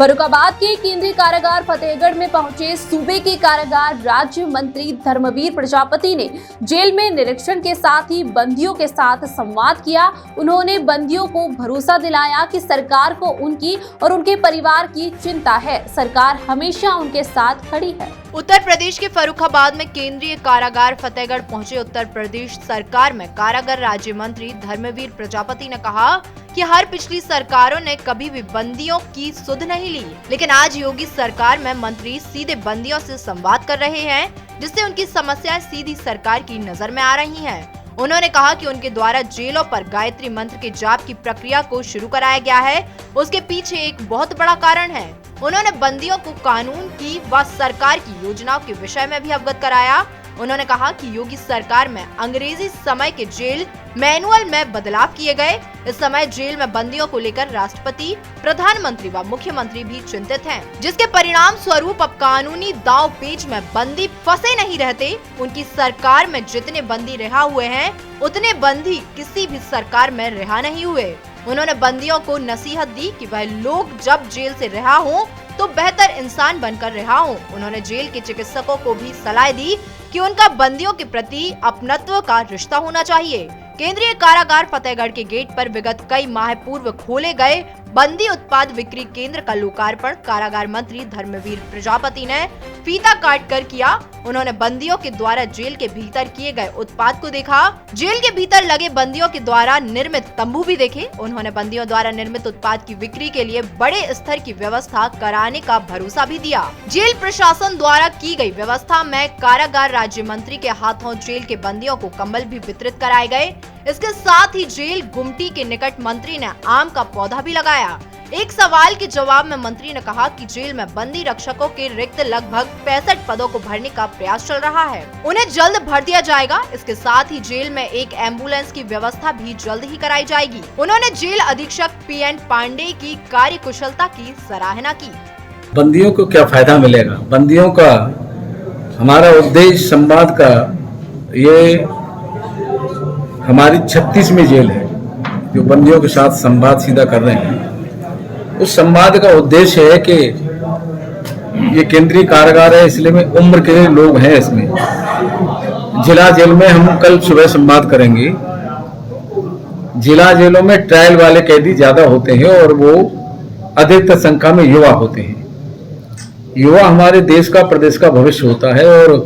फर्रुखाबाद के केंद्रीय कारागार फतेहगढ़ में पहुंचे सूबे के कारागार राज्य मंत्री धर्मवीर प्रजापति ने जेल में निरीक्षण के साथ ही बंदियों के साथ संवाद किया। उन्होंने बंदियों को भरोसा दिलाया कि सरकार को उनकी और उनके परिवार की चिंता है, सरकार हमेशा उनके साथ खड़ी है। उत्तर प्रदेश के फर्रुखाबाद में केंद्रीय कारागार फतेहगढ़ पहुंचे उत्तर प्रदेश सरकार में कारागार राज्य मंत्री धर्मवीर प्रजापति ने कहा कि हर पिछली सरकारों ने कभी भी बंदियों की सुध नहीं ली, लेकिन आज योगी सरकार में मंत्री सीधे बंदियों से संवाद कर रहे हैं, जिससे उनकी समस्याएं सीधी सरकार की नजर में आ रही हैं। उन्होंने कहा कि उनके द्वारा जेलों पर गायत्री मंत्र के जाप की प्रक्रिया को शुरू कराया गया है, उसके पीछे एक बहुत बड़ा कारण है। उन्होंने बंदियों को कानून की व सरकार की योजनाओं के विषय में भी अवगत कराया। उन्होंने कहा कि योगी सरकार में अंग्रेजी समय के जेल मैनुअल में बदलाव किए गए। इस समय जेल में बंदियों को लेकर राष्ट्रपति, प्रधानमंत्री व मुख्यमंत्री भी चिंतित हैं, जिसके परिणाम स्वरूप अब कानूनी दांव पेच में बंदी फंसे नहीं रहते। उनकी सरकार में जितने बंदी रिहा हुए हैं, उतने बंदी किसी भी सरकार में रिहा नहीं हुए। उन्होंने बंदियों को नसीहत दी कि वह लोग जब जेल से रिहा हों तो बेहतर इंसान बनकर रिहा हों। उन्होंने जेल के चिकित्सकों को भी सलाह दी कि उनका बंदियों के प्रति अपनत्व का रिश्ता होना चाहिए। केंद्रीय कारागार फतेहगढ़ के गेट पर विगत कई माह पूर्व खोले गए बंदी उत्पाद बिक्री केंद्र का लोकार्पण कारागार मंत्री धर्मवीर प्रजापति ने फीता काट कर किया। उन्होंने बंदियों के द्वारा जेल के भीतर किए गए उत्पाद को देखा। जेल के भीतर लगे बंदियों के द्वारा निर्मित तंबू भी देखे। उन्होंने बंदियों द्वारा निर्मित उत्पाद की बिक्री के लिए बड़े स्तर की व्यवस्था कराने का भरोसा भी दिया। जेल प्रशासन द्वारा की गई व्यवस्था में कारागार राज्य मंत्री के हाथों जेल के बंदियों को कंबल भी वितरित कराए गए। इसके साथ ही जेल गुमटी के निकट मंत्री ने आम का पौधा भी लगाया। एक सवाल के जवाब में मंत्री ने कहा कि जेल में बंदी रक्षकों के रिक्त लगभग 65 पदों को भरने का प्रयास चल रहा है, उन्हें जल्द भर दिया जाएगा। इसके साथ ही जेल में एक एम्बुलेंस की व्यवस्था भी जल्द ही कराई जाएगी। उन्होंने जेल अधीक्षक PN पांडे की कार्य कुशलता की सराहना की। बंदियों को क्या फायदा मिलेगा? बंदियों का हमारा उद्देश्य संवाद का, ये हमारी 36वीं जेल है जो बंदियों के साथ संवाद सीधा कर रहे हैं। उस संवाद का उद्देश्य है कि ये केंद्रीय कारागार है, इसलिए में उम्र के लोग हैं इसमें। जिला जेल में हम कल सुबह संवाद करेंगे। जिला जेलों में ट्रायल वाले कैदी ज्यादा होते हैं और वो अधिकतर संख्या में युवा होते हैं। युवा हमारे देश का, प्रदेश का भविष्य होता है और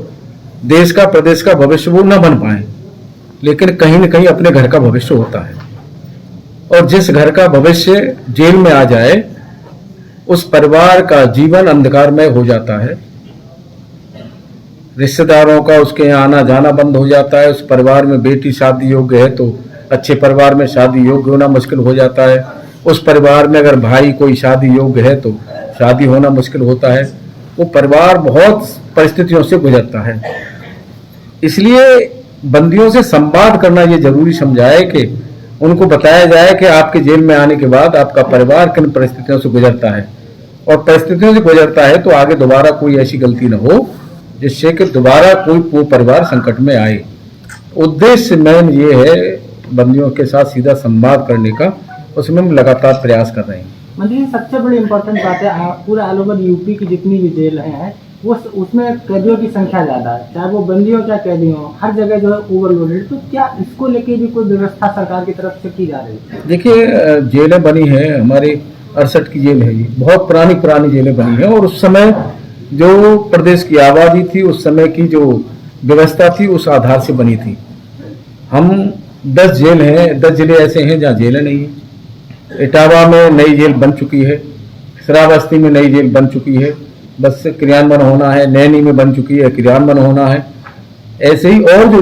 देश का, प्रदेश का भविष्य वो न बन पाए, लेकिन कहीं न कहीं अपने घर का भविष्य होता है। और जिस घर का भविष्य जेल में आ जाए, उस परिवार का जीवन अंधकारमय हो जाता है। रिश्तेदारों का उसके यहाँ आना जाना बंद हो जाता है। उस परिवार में बेटी शादी योग्य है तो अच्छे परिवार में शादी योग्य होना मुश्किल हो जाता है। उस परिवार में अगर भाई कोई शादी योग्य है तो शादी होना मुश्किल होता है। वो परिवार बहुत परिस्थितियों से गुजरता है। इसलिए बंदियों से संवाद करना ये जरूरी समझाए कि उनको बताया जाए कि आपके जेल में आने के बाद आपका परिवार किन परिस्थितियों से गुजरता है, और परिस्थितियों से गुजरता है तो आगे दोबारा कोई ऐसी गलती न हो जिससे कि दोबारा कोई परिवार संकट में आए। उद्देश्य मेन ये है बंदियों के साथ सीधा संवाद करने का, उसमें हम लगातार प्रयास कर रहे हैं। मंत्री जी, सबसे बड़ी इम्पोर्टेंट बात है, पूरा ऑल ओवर यूपी की जितनी भी जेल हैं उसमें कैदियों की संख्या ज्यादा है, चाहे वो बंदी हो चाहे कैदी हो, हर जगह जो है ओवरलोडेड। तो क्या इसको लेके भी कोई व्यवस्था सरकार की तरफ से की जा रही है? देखिए, जेलें बनी हैं, हमारी 68 की जेल है, ये बहुत पुरानी जेलें बनी हैं, और उस समय जो प्रदेश की आबादी थी, उस समय की जो व्यवस्था थी, उस आधार से बनी थी। हम 10 जेल हैं, 10 जिले ऐसे हैं जहाँ जेलें नहीं है। इटावा में नई जेल बन चुकी है, श्रावस्ती में नई जेल बन चुकी है, बस क्रियान्वयन होना है। नैनी में बन चुकी है, क्रियान्वयन होना है। ऐसे ही और जो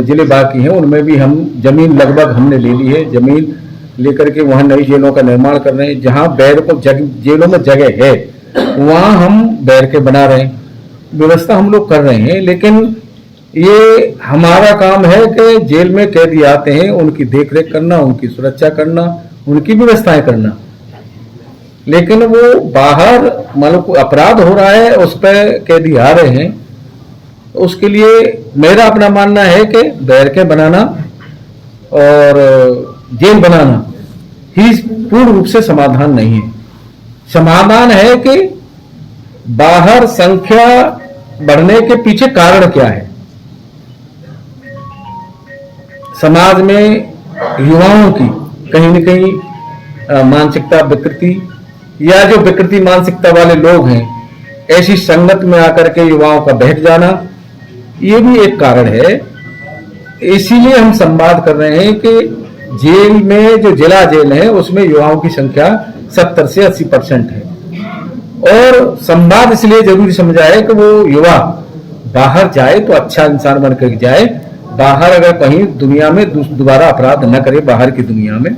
जिले बाकी हैं उनमें भी हम जमीन लगभग हमने ले ली है। जमीन लेकर के वहाँ नई जेलों का निर्माण कर रहे हैं। जहाँ बैरकों जेलों में जगह है वहाँ हम बैरकें बना रहे हैं। व्यवस्था हम लोग कर रहे हैं, लेकिन ये हमारा काम है कि जेल में कैदी आते हैं उनकी देखरेख करना, उनकी सुरक्षा करना, उनकी व्यवस्थाएं करना। लेकिन वो बाहर मतलब कोई अपराध हो रहा है, उस पर कैदी आ रहे हैं, उसके लिए मेरा अपना मानना है कि बैरकें बनाना और जेल बनाना ही पूर्ण रूप से समाधान नहीं है। समाधान है कि बाहर संख्या बढ़ने के पीछे कारण क्या है। समाज में युवाओं की कहीं न कहीं मानसिकता विकृति, या जो विकृति मानसिकता वाले लोग हैं ऐसी संगत में आकर के युवाओं का बहक जाना, ये भी एक कारण है। इसीलिए हम संवाद कर रहे हैं कि जेल में, जो जिला जेल है उसमें युवाओं की संख्या 70 से 80% है, और संवाद इसलिए जरूरी समझा है कि वो युवा बाहर जाए तो अच्छा इंसान बनकर जाए, बाहर अगर कहीं दुनिया में दोबारा अपराध न करे बाहर की दुनिया में।